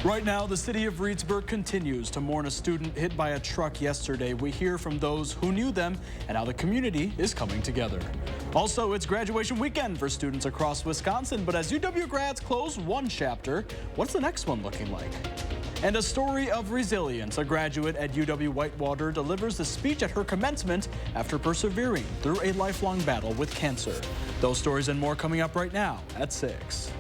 Right now, the city of Reedsburg continues to mourn a student hit by a truck yesterday. We hear from those who knew them and how the community is coming together. Also, it's graduation weekend for students across Wisconsin, but as UW grads close one chapter, what's the next one looking like? And a story of resilience. A graduate at UW Whitewater delivers a speech at her commencement after persevering through a lifelong battle with cancer. Those stories and more coming up right now at 6.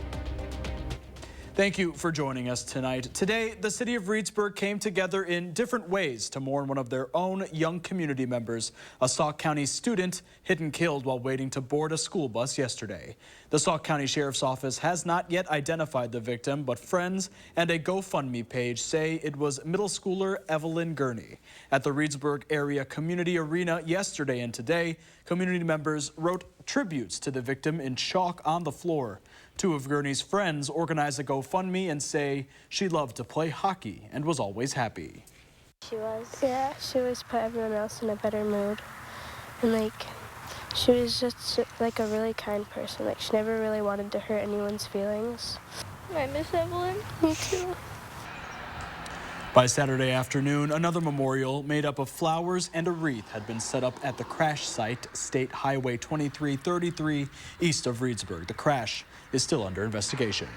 Thank you for joining us tonight. Today, the city of Reedsburg came together in different ways to mourn one of their own young community members, a Sauk County student hit and killed while waiting to board a school bus yesterday. The Sauk County Sheriff's Office has not yet identified the victim, but friends and a GoFundMe page say it was middle schooler Evelyn Gurney. At the Reedsburg area community arena yesterday and today, community members wrote tributes to the victim in chalk on the floor. Two of Gurney's friends organized a GoFundMe and say she loved to play hockey and was always happy. She always put everyone else in a better mood. And she was just like a really kind person. She never really wanted to hurt anyone's feelings. I miss Evelyn. Me too. By Saturday afternoon, another memorial made up of flowers and a wreath had been set up at the crash site, State Highway 2333, east of Reedsburg. The crash is still under investigation.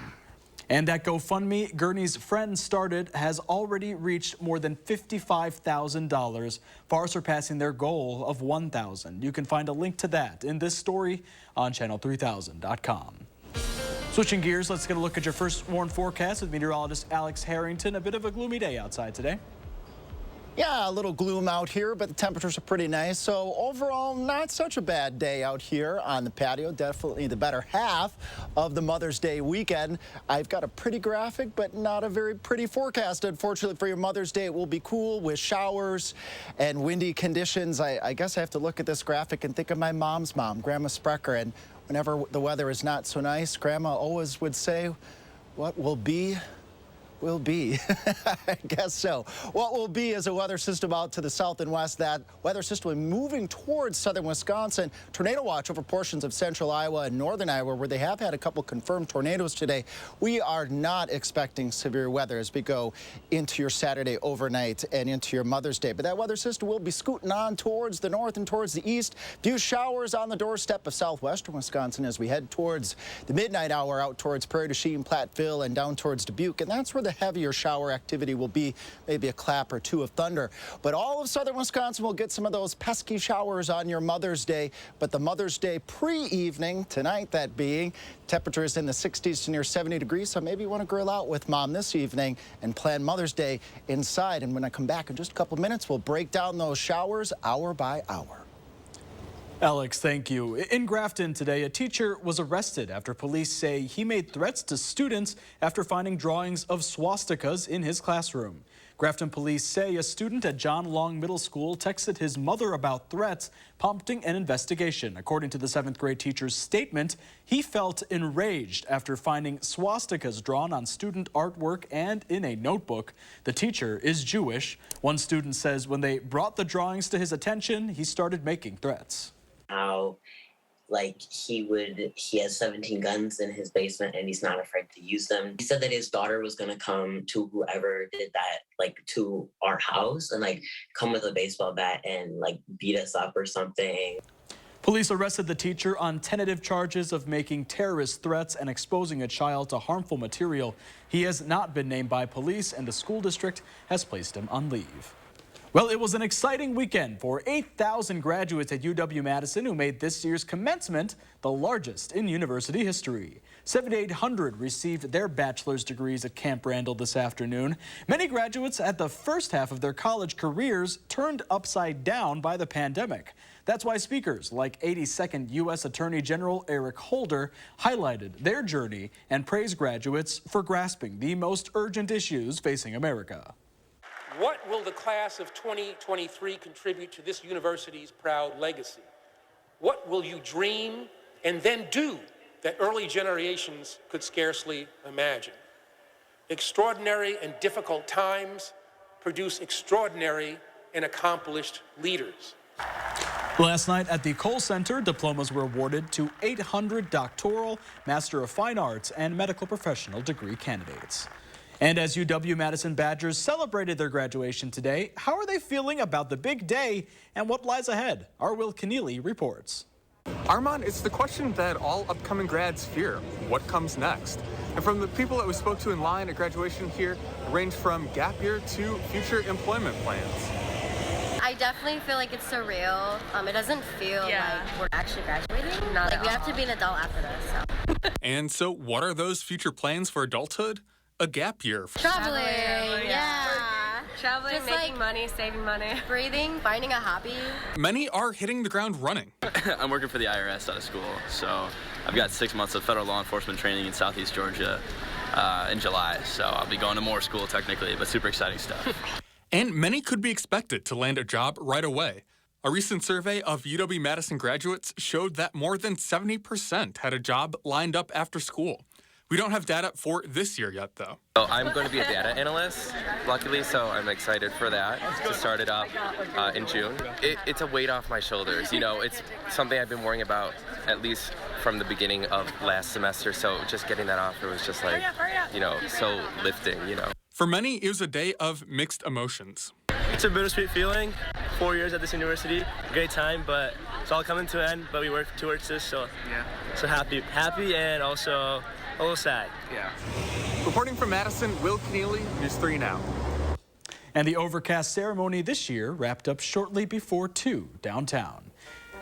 And that GoFundMe Gurney's friend started has already reached more than $55,000, far surpassing their goal of $1,000. You can find a link to that in this story on channel3000.com. Switching gears, let's get a look at your first warn forecast with meteorologist Alex Harrington. A bit of a gloomy day outside today. Yeah, a little gloom out here, but the temperatures are pretty nice. So overall, not such a bad day out here on the patio. Definitely the better half of the Mother's Day weekend. I've got a pretty graphic, but not a very pretty forecast. Unfortunately for your Mother's Day, it will be cool with showers and windy conditions. I guess I have to look at this graphic and think of my mom's mom, Grandma Sprecher. And whenever the weather is not so nice, Grandma always would say, "What will be, will be." I guess so. What will be is a weather system out to the south and west. That weather system moving towards southern Wisconsin. Tornado watch over portions of central Iowa and northern Iowa, where they have had a couple confirmed tornadoes today. We are not expecting severe weather as we go into your Saturday overnight and into your Mother's Day. But that weather system will be scooting on towards the north and towards the east. Few showers on the doorstep of southwestern Wisconsin as we head towards the midnight hour out towards Prairie du Chien, Platteville, and down towards Dubuque. And that's where the heavier shower activity will be, maybe a clap or two of thunder. But all of southern Wisconsin will get some of those pesky showers on your Mother's Day. But the Mother's Day pre-evening, tonight that being, temperatures in the 60s to near 70 degrees. So maybe you want to grill out with Mom this evening and plan Mother's Day inside. And when I come back in just a couple minutes, we'll break down those showers hour by hour. Alex, thank you. In Grafton today, a teacher was arrested after police say he made threats to students after finding drawings of swastikas in his classroom. Grafton police say a student at John Long Middle School texted his mother about threats, prompting an investigation. According to the 7th grade teacher's statement, he felt enraged after finding swastikas drawn on student artwork and in a notebook. The teacher is Jewish. One student says when they brought the drawings to his attention, he started making threats. How he has 17 guns in his basement and he's not afraid to use them. He said that his daughter was gonna come to whoever did that, to our house and come with a baseball bat and beat us up or something. Police arrested the teacher on tentative charges of making terrorist threats and exposing a child to harmful material. He has not been named by police and the school district has placed him on leave. Well, it was an exciting weekend for 8,000 graduates at UW-Madison who made this year's commencement the largest in university history. 7,800 received their bachelor's degrees at Camp Randall this afternoon. Many graduates at the first half of their college careers turned upside down by the pandemic. That's why speakers like 82nd U.S. Attorney General Eric Holder highlighted their journey and praised graduates for grasping the most urgent issues facing America. What will the class of 2023 contribute to this university's proud legacy? What will you dream and then do that early generations could scarcely imagine? Extraordinary and difficult times produce extraordinary and accomplished leaders. Last night at the Cole Center, diplomas were awarded to 800 doctoral, Master of Fine Arts, and medical professional degree candidates. And as UW-Madison Badgers celebrated their graduation today, how are they feeling about the big day and what lies ahead? Our Will Keneally reports. Armand, it's the question that all upcoming grads fear. What comes next? And from the people that we spoke to in line at graduation here, it ranged from gap year to future employment plans. I definitely feel like it's surreal. It doesn't feel like we're actually graduating. Not like we have to be an adult after this. So. And so what are those future plans for adulthood? A gap year. Traveling, yeah. Traveling, Just making money, saving money. Breathing, finding a hobby. Many are hitting the ground running. I'm working for the IRS out of school, so I've got 6 months of federal law enforcement training in Southeast Georgia in July, so I'll be going to more school technically, but super exciting stuff. And many could be expected to land a job right away. A recent survey of UW-Madison graduates showed that more than 70% had a job lined up after school. We don't have data for this year yet, though. So I'm going to be a data analyst, luckily, so I'm excited for that, to start it up in June. It's a weight off my shoulders. You know, it's something I've been worrying about at least from the beginning of last semester, so just getting that off, it was just like, you know, so lifting, you know. For many, it was a day of mixed emotions. It's a bittersweet feeling. 4 years at this university, great time, but it's all coming to an end, but we work towards this, so yeah. So happy and also a little sad. Yeah. Reporting from Madison, Will Keneally, News 3 Now. And the overcast ceremony this year wrapped up shortly before 2 downtown.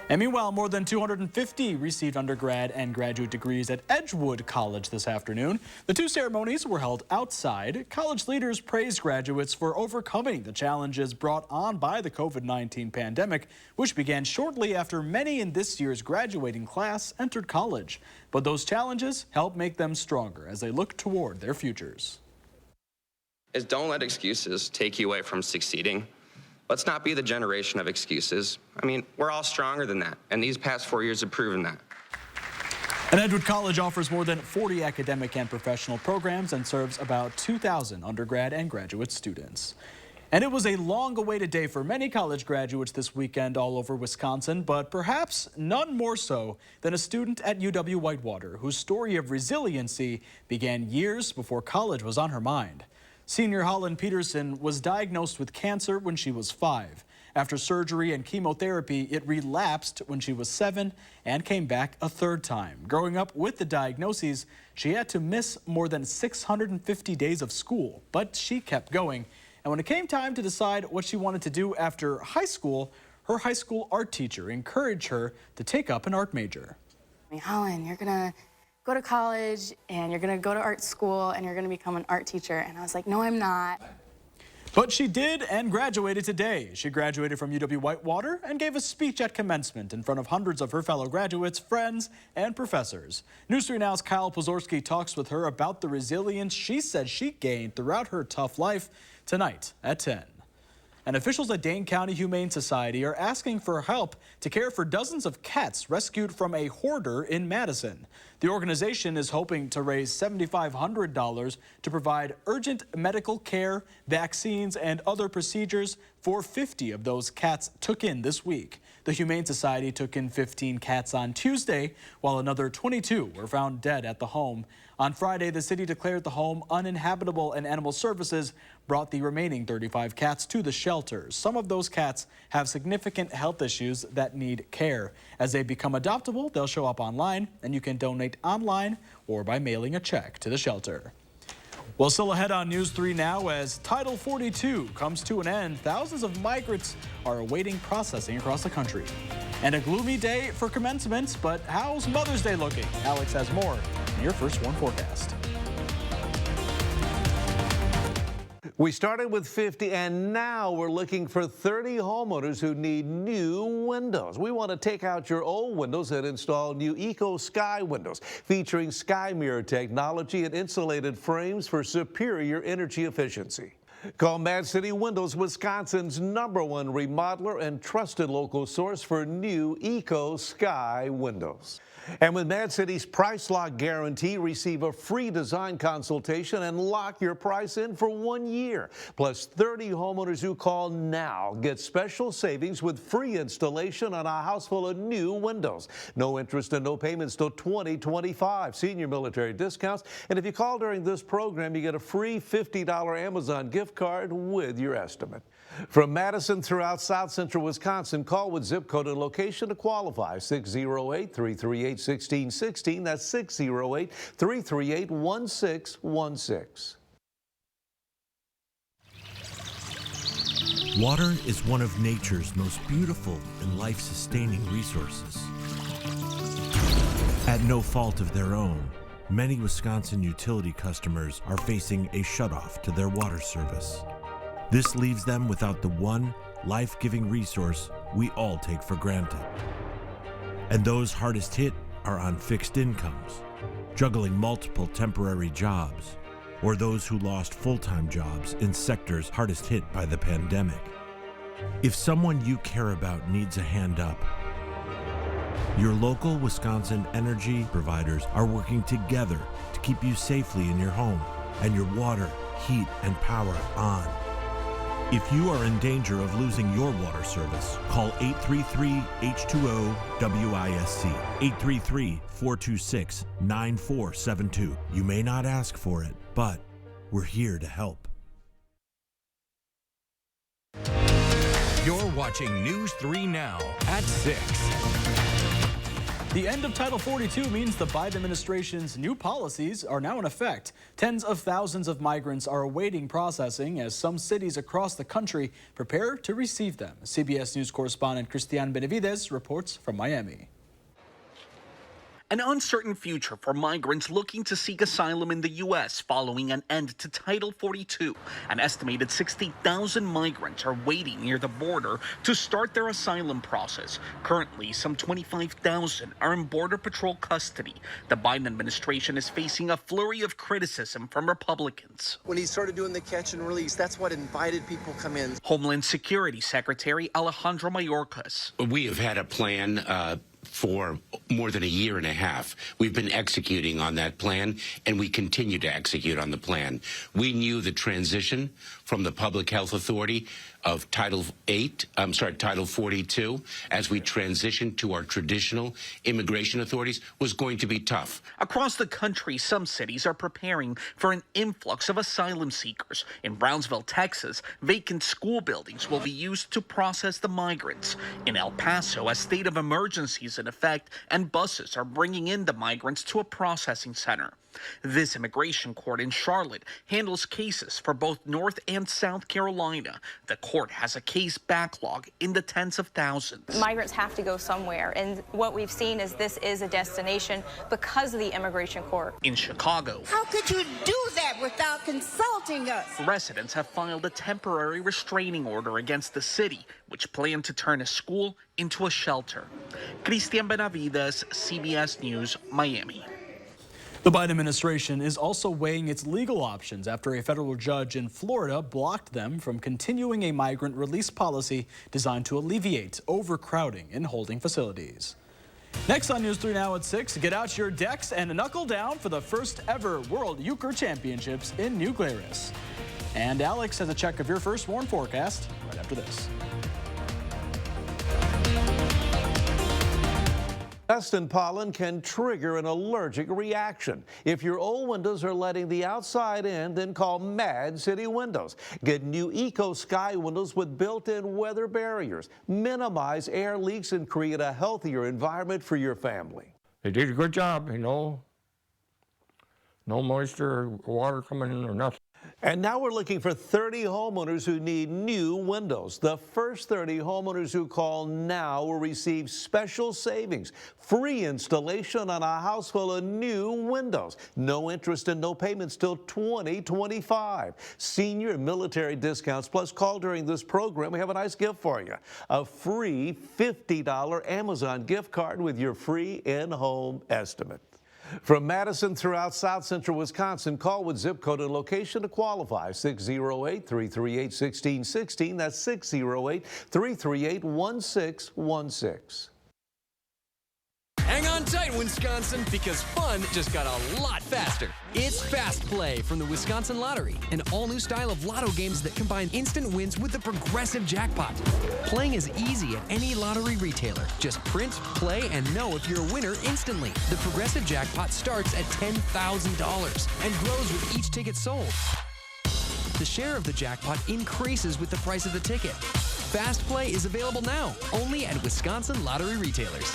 And meanwhile, more than 250 received undergrad and graduate degrees at Edgewood College this afternoon. The two ceremonies were held outside. College leaders praised graduates for overcoming the challenges brought on by the COVID-19 pandemic, which began shortly after many in this year's graduating class entered college. But those challenges helped make them stronger as they look toward their futures. Don't let excuses take you away from succeeding. Let's not be the generation of excuses. I mean, we're all stronger than that, and these past 4 years have proven that. And Edgewood College offers more than 40 academic and professional programs and serves about 2,000 undergrad and graduate students. And it was a long-awaited day for many college graduates this weekend all over Wisconsin, but perhaps none more so than a student at UW-Whitewater whose story of resiliency began years before college was on her mind. Senior Holland Peterson was diagnosed with cancer when she was 5. After surgery and chemotherapy, it relapsed when she was 7 and came back a third time. Growing up with the diagnoses, she had to miss more than 650 days of school, but she kept going. And when it came time to decide what she wanted to do after high school, her high school art teacher encouraged her to take up an art major. Holland, you're gonna go to college and you're gonna go to art school and you're gonna become an art teacher. And I was like, no, I'm not. But she did and graduated today. She graduated from UW-Whitewater and gave a speech at commencement in front of hundreds of her fellow graduates, friends, and professors. News 3 Now's Kyle Pozorski talks with her about the resilience she said she gained throughout her tough life tonight at 10. And officials at Dane County Humane Society are asking for help to care for dozens of cats rescued from a hoarder in Madison. The organization is hoping to raise $7,500 to provide urgent medical care, vaccines, and other procedures for 50 of those cats took in this week. The Humane Society took in 15 cats on Tuesday, while another 22 were found dead at the home. On Friday, the city declared the home uninhabitable, and Animal Services brought the remaining 35 cats to the shelters. Some of those cats have significant health issues that need care. As they become adoptable, they'll show up online, and you can donate online or by mailing a check to the shelter. Well, still ahead on News 3 Now, as Title 42 comes to an end, thousands of migrants are awaiting processing across the country. And a gloomy day for commencements, but how's Mother's Day looking? Alex has more in your First Warn forecast. We started with 50, and now we're looking for 30 homeowners who need new windows. We want to take out your old windows and install new Eco Sky windows, featuring sky mirror technology and insulated frames for superior energy efficiency. Call Mad City Windows, Wisconsin's #1 remodeler and trusted local source for new Eco Sky windows. And with Mad City's Price Lock Guarantee, receive a free design consultation and lock your price in for 1 year. Plus, 30 homeowners who call now get special savings with free installation on a house full of new windows. No interest and no payments till 2025. Senior military discounts. And if you call during this program, you get a free $50 Amazon gift card with your estimate. From Madison throughout South Central Wisconsin, call with zip code and location to qualify. 608-338-1616. That's 608-338-1616. Water is one of nature's most beautiful and life-sustaining resources. At no fault of their own, many Wisconsin utility customers are facing a shutoff to their water service. This leaves them without the one life-giving resource we all take for granted. And those hardest hit are on fixed incomes, juggling multiple temporary jobs, or those who lost full-time jobs in sectors hardest hit by the pandemic. If someone you care about needs a hand up, your local Wisconsin energy providers are working together to keep you safely in your home and your water, heat, and power on. If you are in danger of losing your water service, call 833-H2O-WISC, 833-426-9472. You may not ask for it, but we're here to help. You're watching News 3 Now at 6. The end of Title 42 means the Biden administration's new policies are now in effect. Tens of thousands of migrants are awaiting processing as some cities across the country prepare to receive them. CBS News correspondent Christian Benavides reports from Miami. An uncertain future for migrants looking to seek asylum in the U.S. following an end to Title 42. An estimated 60,000 migrants are waiting near the border to start their asylum process. Currently, some 25,000 are in Border Patrol custody. The Biden administration is facing a flurry of criticism from Republicans. When he started doing the catch and release, that's what invited people come in. Homeland Security Secretary Alejandro Mayorkas. We have had a plan for more than a year and a half. We've been executing on that plan, and we continue to execute on the plan. We knew the transition from the Public Health Authority of Title 42, as we transitioned to our traditional immigration authorities, was going to be tough. Across the country, some cities are preparing for an influx of asylum seekers. In Brownsville, Texas, vacant school buildings will be used to process the migrants. In El Paso, a state of emergency is in effect, and buses are bringing in the migrants to a processing center. This immigration court in Charlotte handles cases for both North and South Carolina. The court has a case backlog in the tens of thousands. Migrants have to go somewhere, and what we've seen is this is a destination because of the immigration court. In Chicago, how could you do that without consulting us? Residents have filed a temporary restraining order against the city, which planned to turn a school into a shelter. Christian Benavides, CBS News, Miami. The Biden administration is also weighing its legal options after a federal judge in Florida blocked them from continuing a migrant release policy designed to alleviate overcrowding in holding facilities. Next on News 3 Now at 6, get out your decks and knuckle down for the first ever World Euchre Championships in New Glarus. And Alex has a check of your first warn forecast right after this. Dust and pollen can trigger an allergic reaction. If your old windows are letting the outside in, then call Mad City Windows. Get new Eco Sky windows with built-in weather barriers. Minimize air leaks and create a healthier environment for your family. They did a good job, you know. No moisture or water coming in or nothing. And now we're looking for 30 homeowners who need new windows. The first 30 homeowners who call now will receive special savings. Free installation on a house full of new windows. No interest and no payments till 2025. Senior and military discounts, plus call during this program. We have a nice gift for you. A free $50 Amazon gift card with your free in-home estimate. From Madison throughout South Central Wisconsin, call with zip code and location to qualify. 608-338-1616. That's 608-338-1616. Hang on tight, Wisconsin, because fun just got a lot faster. It's Fast Play from the Wisconsin Lottery, an all-new style of lotto games that combine instant wins with the progressive jackpot. Playing is easy at any lottery retailer. Just print, play, and know if you're a winner instantly. The progressive jackpot starts at $10,000 and grows with each ticket sold. The share of the jackpot increases with the price of the ticket. Fast Play is available now, only at Wisconsin lottery retailers.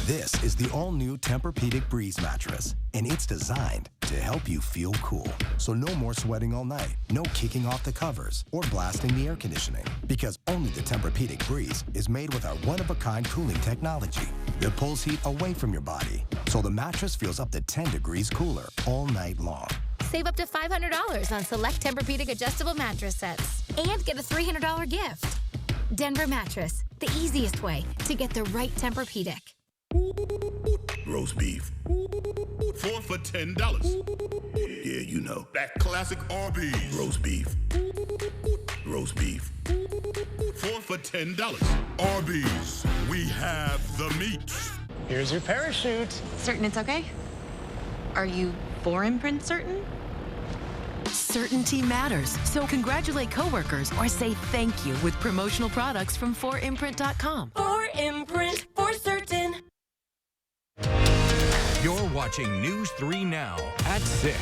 This is the all-new Tempur-Pedic Breeze mattress, and it's designed to help you feel cool. So no more sweating all night, no kicking off the covers, or blasting the air conditioning. Because only the Tempur-Pedic Breeze is made with our one-of-a-kind cooling technology that pulls heat away from your body, so the mattress feels up to 10 degrees cooler all night long. Save up to $500 on select Tempur-Pedic adjustable mattress sets and get a $300 gift. Denver Mattress, the easiest way to get the right Tempur-Pedic. Roast beef. 4 for $10. Yeah, you know. That classic Arby's. Roast beef. Roast beef. 4 for $10. Arby's. We have the meat. Here's your parachute. Certain it's okay? Are you for imprint certain? Certainty matters, so congratulate coworkers or say thank you with promotional products from 4imprint.com. 4imprint, for certain. You're watching News 3 Now at 6.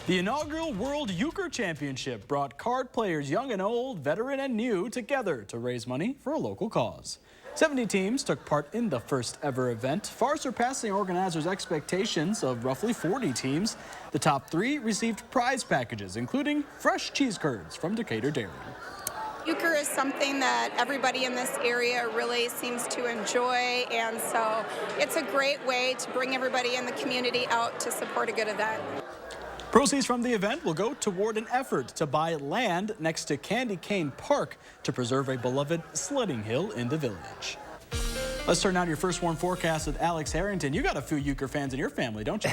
The inaugural World Euchre Championship brought card players young and old, veteran and new, together to raise money for a local cause. 70 teams took part in the first ever event, far surpassing organizers' expectations of roughly 40 teams. The top 3 received prize packages, including fresh cheese curds from Decatur Dairy. Euchre is something that everybody in this area really seems to enjoy, and so it's a great way to bring everybody in the community out to support a good event. Proceeds from the event will go toward an effort to buy land next to Candy Cane Park to preserve a beloved sledding hill in the village. Let's turn now to your first warn forecast with Alex Harrington. You got a few Euchre fans in your family, don't you?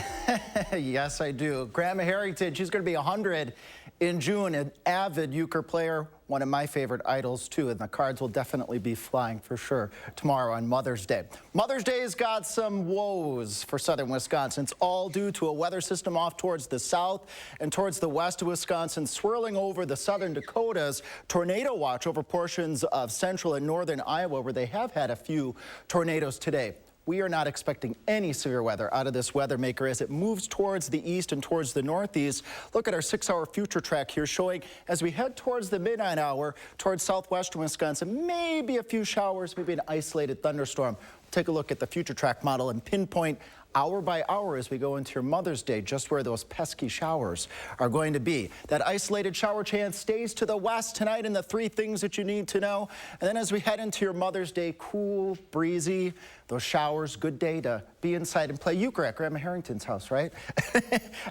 Yes, I do. Grandma Harrington, she's going to be 100 in June, an avid Euchre player, one of my favorite idols, too, and the cards will definitely be flying for sure tomorrow on Mother's Day. Mother's Day's got some woes for southern Wisconsin. It's all due to a weather system off towards the south and towards the west of Wisconsin, swirling over the southern Dakotas. Tornado watch over portions of central and northern Iowa, where they have had a few tornadoes today. We are not expecting any severe weather out of this weather maker as it moves towards the east and towards the northeast. Look at our 6-hour future track here showing as we head towards the midnight hour towards southwestern Wisconsin, maybe a few showers, maybe an isolated thunderstorm. Take a look at the future track model and pinpoint hour by hour as we go into your Mother's Day, just where those pesky showers are going to be. That isolated shower chance stays to the west tonight, and the 3 things that you need to know. And then as we head into your Mother's Day, cool, breezy, those showers, good day to be inside and play Euchre at Grandma Harrington's house, right?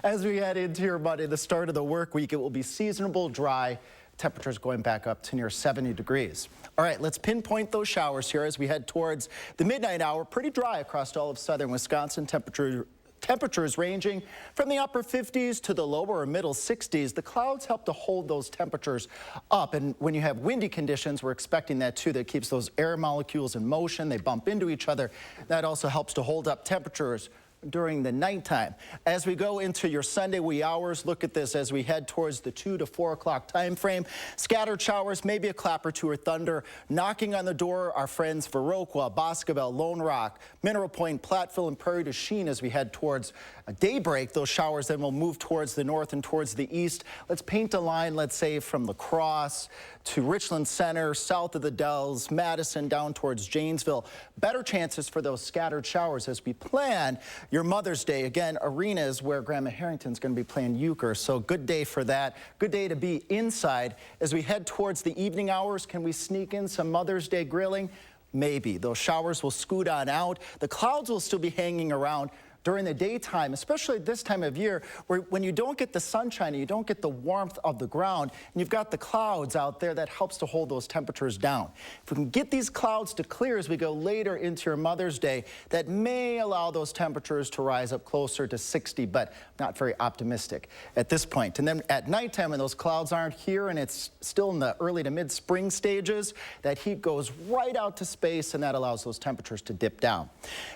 As we head into your Monday, the start of the work week, it will be seasonable, dry, temperatures going back up to near 70 degrees. All right, let's pinpoint those showers here as we head towards the midnight hour. Pretty dry across all of southern Wisconsin. Temperatures ranging from the upper 50s to the lower or middle 60s. The clouds help to hold those temperatures up, and when you have windy conditions, we're expecting that too. That keeps those air molecules in motion. They bump into each other. That also helps to hold up temperatures during the nighttime. As we go into your Sunday wee hours, look at this as we head towards the 2 to 4 o'clock time frame. Scattered showers, maybe a clap or two or thunder. Knocking on the door, our friends Viroqua, Boscobel, Lone Rock, Mineral Point, Platteville, and Prairie du Chien as we head towards daybreak. Those showers then will move towards the north and towards the east. Let's paint a line, let's say, from La Crosse to Richland Center, south of the Dells, Madison, down towards Janesville. Better chances for those scattered showers as we plan your Mother's Day. Again, arena is where Grandma Harrington's going to be playing Euchre, so good day for that. Good day to be inside. As we head towards the evening hours, can we sneak in some Mother's Day grilling? Maybe. Those showers will scoot on out. The clouds will still be hanging around during the daytime, especially this time of year, where when you don't get the sunshine and you don't get the warmth of the ground, and you've got the clouds out there, that helps to hold those temperatures down. If we can get these clouds to clear as we go later into your Mother's Day, that may allow those temperatures to rise up closer to 60, but not very optimistic at this point. And then at nighttime, when those clouds aren't here and it's still in the early to mid-spring stages, that heat goes right out to space, and that allows those temperatures to dip down.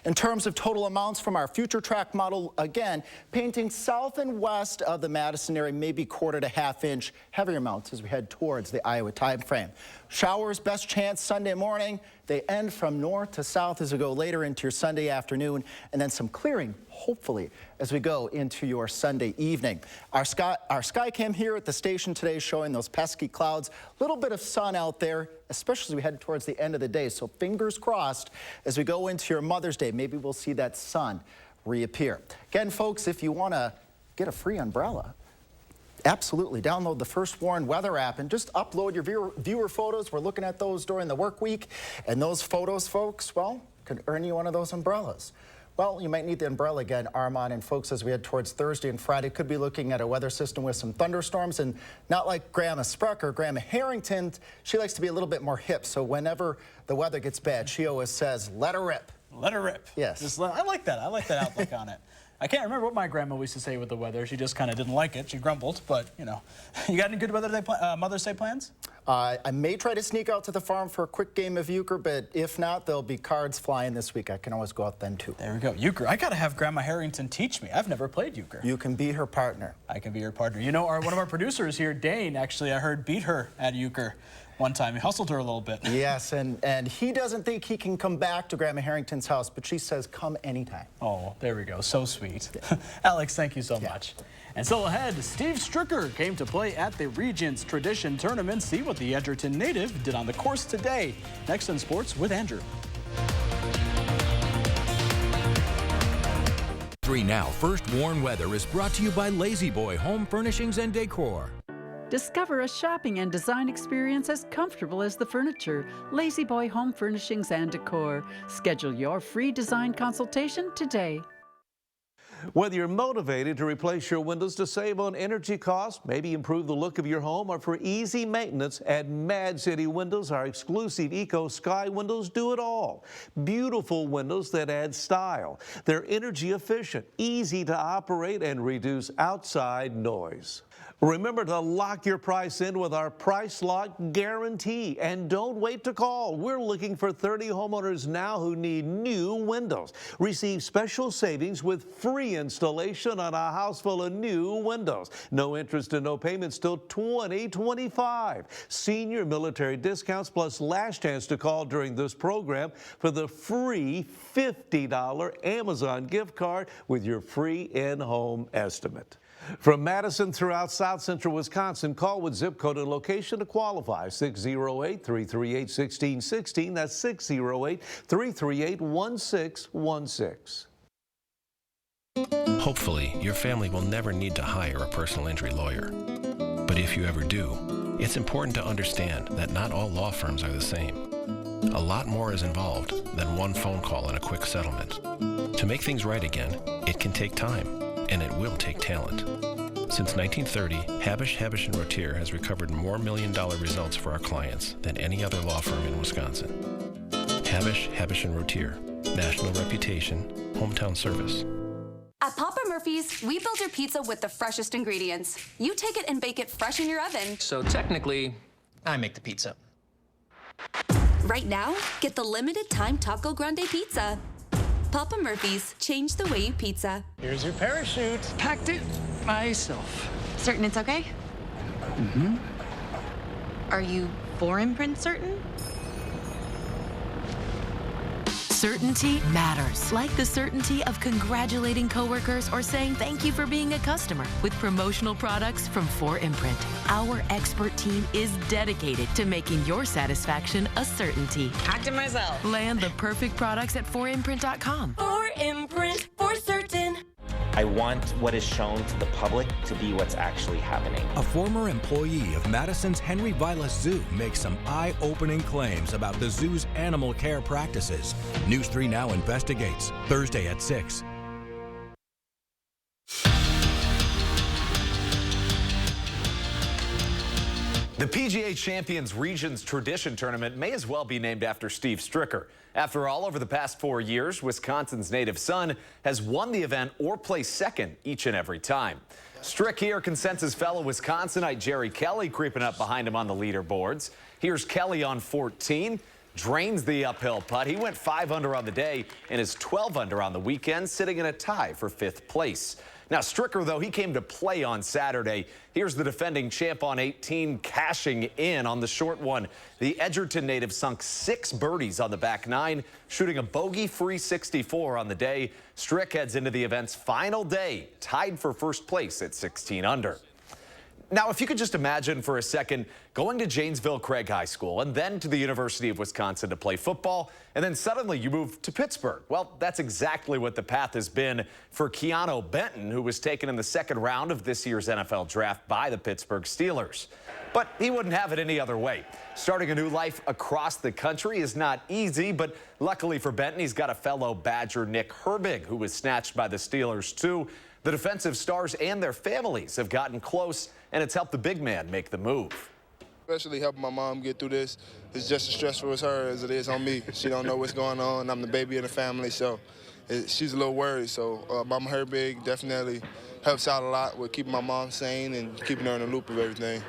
In terms of total amounts from our future track model, again, painting south and west of the Madison area, maybe quarter to half inch heavier amounts as we head towards the Iowa time frame. Showers, best chance Sunday morning. They end from north to south as we go later into your Sunday afternoon, and then some clearing, hopefully, as we go into your Sunday evening. Our sky cam here at the station today showing those pesky clouds. A little bit of sun out there, especially as we head towards the end of the day. So fingers crossed as we go into your Mother's Day. Maybe we'll see that sun reappear. Again, folks, if you want to get a free umbrella, absolutely. Download the First Warn Weather app and just upload your viewer photos. We're looking at those during the work week. And those photos, folks, well, could earn you one of those umbrellas. Well, you might need the umbrella again, Armand, and folks, as we head towards Thursday and Friday, could be looking at a weather system with some thunderstorms, and not like Grandma Sprucker, Grandma Harrington, she likes to be a little bit more hip, so whenever the weather gets bad, she always says, let her rip. Let her rip. Yes. I like that. I like that outlook on it. I can't remember what my grandma used to say with the weather. She just kind of didn't like it. She grumbled, but, you know. You got any good Mother's Day plans? I may try to sneak out to the farm for a quick game of euchre, but if not, there'll be cards flying this week. I can always go out then, too. There we go. Euchre. I got to have Grandma Harrington teach me. I've never played euchre. You can be her partner. I can be her partner. You know, one of our producers here, Dane, actually, I heard beat her at euchre one time. He hustled her a little bit. Yes, and he doesn't think he can come back to Grandma Harrington's house, but she says come anytime. Oh, there we go. So sweet. Yeah. Alex, thank you so much. And still ahead, Steve Stricker came to play at the Regents Tradition Tournament. See what the Edgerton native did on the course today. Next in sports with Andrew. 3 Now First Warn Weather is brought to you by Lazy Boy Home Furnishings and Decor. Discover a shopping and design experience as comfortable as the furniture. Lazy Boy Home Furnishings and Decor. Schedule your free design consultation today. Whether you're motivated to replace your windows to save on energy costs, maybe improve the look of your home, or for easy maintenance, at Mad City Windows, our exclusive Eco Sky windows do it all. Beautiful windows that add style. They're energy efficient, easy to operate, and reduce outside noise. Remember to lock your price in with our price lock guarantee, and don't wait to call. We're looking for 30 homeowners now who need new windows. Receive special savings with free installation on a house full of new windows. No interest and no payments till 2025. Senior military discounts plus last chance to call during this program for the free $50 Amazon gift card with your free in-home estimate. From Madison throughout South Central Wisconsin, call with zip code and location to qualify. 608-338-1616. That's 608-338-1616. Hopefully, your family will never need to hire a personal injury lawyer. But if you ever do, it's important to understand that not all law firms are the same. A lot more is involved than one phone call and a quick settlement. To make things right again, it can take time. And it will take talent. Since 1930, Habish, & Rotier has recovered more million-dollar results for our clients than any other law firm in Wisconsin. Habish, & Rotier, national reputation, hometown service. At Papa Murphy's, we build your pizza with the freshest ingredients. You take it and bake it fresh in your oven. So technically, I make the pizza. Right now, get the limited time Taco Grande pizza. Papa Murphy's, change the way you pizza. Here's your parachute. Packed it myself. Certain it's okay? Mm-hmm. Are you for imprint certain? Certainty matters, like the certainty of congratulating coworkers or saying thank you for being a customer with promotional products from 4imprint. Our expert team is dedicated to making your satisfaction a certainty. Talk to myself. Land the perfect products at 4imprint.com. 4imprint, for certain. I want what is shown to the public to be what's actually happening. A former employee of Madison's Henry Vilas Zoo makes some eye-opening claims about the zoo's animal care practices. News 3 Now investigates, Thursday at 6. The PGA Champions Regions Tradition Tournament may as well be named after Steve Stricker. After all, over the past 4 years, Wisconsin's native son has won the event or placed second each and every time. Strick here can sense his fellow Wisconsinite Jerry Kelly creeping up behind him on the leaderboards. Here's Kelly on 14. Drains the uphill putt. He went 5 under on the day and is 12 under on the weekend, sitting in a tie for 5th place. Now, Stricker, though, he came to play on Saturday. Here's the defending champ on 18, cashing in on the short one. The Edgerton native sunk 6 birdies on the back 9, shooting a bogey-free 64 on the day. Strick heads into the event's final day, tied for 1st place at 16 under. Now, if you could just imagine for a second going to Janesville Craig High School and then to the University of Wisconsin to play football, and then suddenly you move to Pittsburgh. Well, that's exactly what the path has been for Keanu Benton, who was taken in the 2nd round of this year's NFL draft by the Pittsburgh Steelers. But he wouldn't have it any other way. Starting a new life across the country is not easy, but luckily for Benton, he's got a fellow Badger, Nick Herbig, who was snatched by the Steelers too. The defensive stars and their families have gotten close, and it's helped the big man make the move. Especially helping my mom get through this. It's just as stressful as her as it is on me. She don't know what's going on. I'm the baby in the family, so she's a little worried. So Mama Herbig definitely helps out a lot with keeping my mom sane and keeping her in the loop of everything.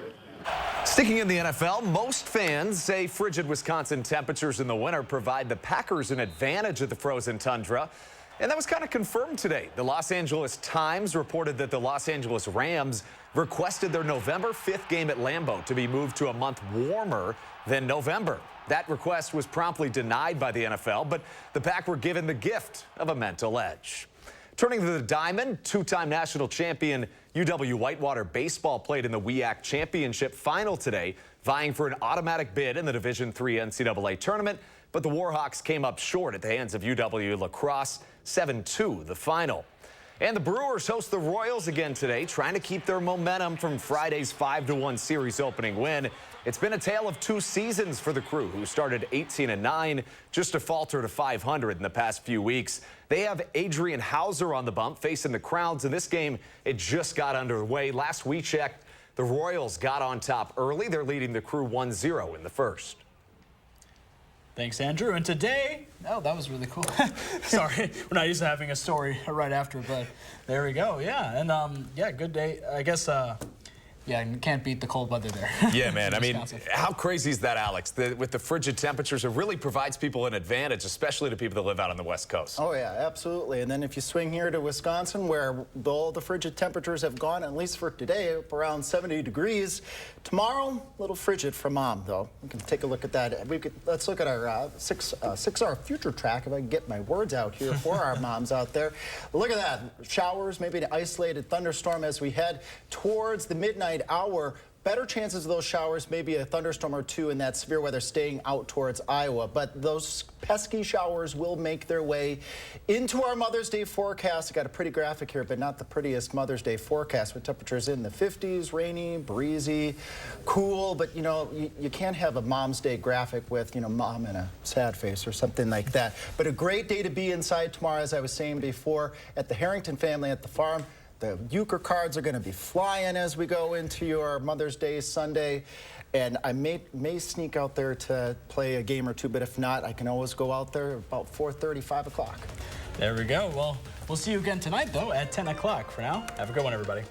Sticking in the NFL, most fans say frigid Wisconsin temperatures in the winter provide the Packers an advantage at the frozen tundra. And that was kind of confirmed today. The Los Angeles Times reported that the Los Angeles Rams requested their November 5th game at Lambeau to be moved to a month warmer than November. That request was promptly denied by the NFL, but the Pack were given the gift of a mental edge. Turning to the Diamond, 2-time national champion UW-Whitewater baseball played in the WIAC championship final today, vying for an automatic bid in the Division III NCAA tournament. But the Warhawks came up short at the hands of UW lacrosse, 7-2 the final. And the Brewers host the Royals again today, trying to keep their momentum from Friday's 5-1 series opening win. It's been a tale of 2 seasons for the crew, who started 18-9, just to falter to 500 in the past few weeks. They have Adrian Hauser on the bump facing the Crowns, and this game, it just got underway. Last we checked, the Royals got on top early. They're leading the crew 1-0 in the first. Thanks, Andrew. And today, oh, that was really cool. Sorry, we're not used to having a story right after, but there we go. Yeah, and yeah, good day. I guess, yeah, you can't beat the cold weather there. Yeah, man. I mean, how crazy is that, Alex? With the frigid temperatures, it really provides people an advantage, especially to people that live out on the West Coast. Oh, yeah, absolutely. And then if you swing here to Wisconsin, where all the frigid temperatures have gone, at least for today, up around 70 degrees. Tomorrow, a little frigid for Mom, though. We can take a look at that. Let's look at our 6-hour future track, if I can get my words out here for our moms out there. Look at that. Showers, maybe an isolated thunderstorm as we head towards the midnight hour. Better chances of those showers, maybe a thunderstorm or 2 in that severe weather staying out towards Iowa. But those pesky showers will make their way into our Mother's Day forecast. I got a pretty graphic here, but not the prettiest Mother's Day forecast, with temperatures in the 50s, rainy, breezy, cool. But, you know, you can't have a Mom's Day graphic with, you know, Mom in a sad face or something like that. But a great day to be inside tomorrow, as I was saying before, at the Harrington family at the farm. The Euchre cards are going to be flying as we go into your Mother's Day Sunday. And I may sneak out there to play a game or 2, but if not, I can always go out there about 4:30, 5 o'clock. There we go. Well, we'll see you again tonight, though, at 10 o'clock. For now, have a good one, everybody.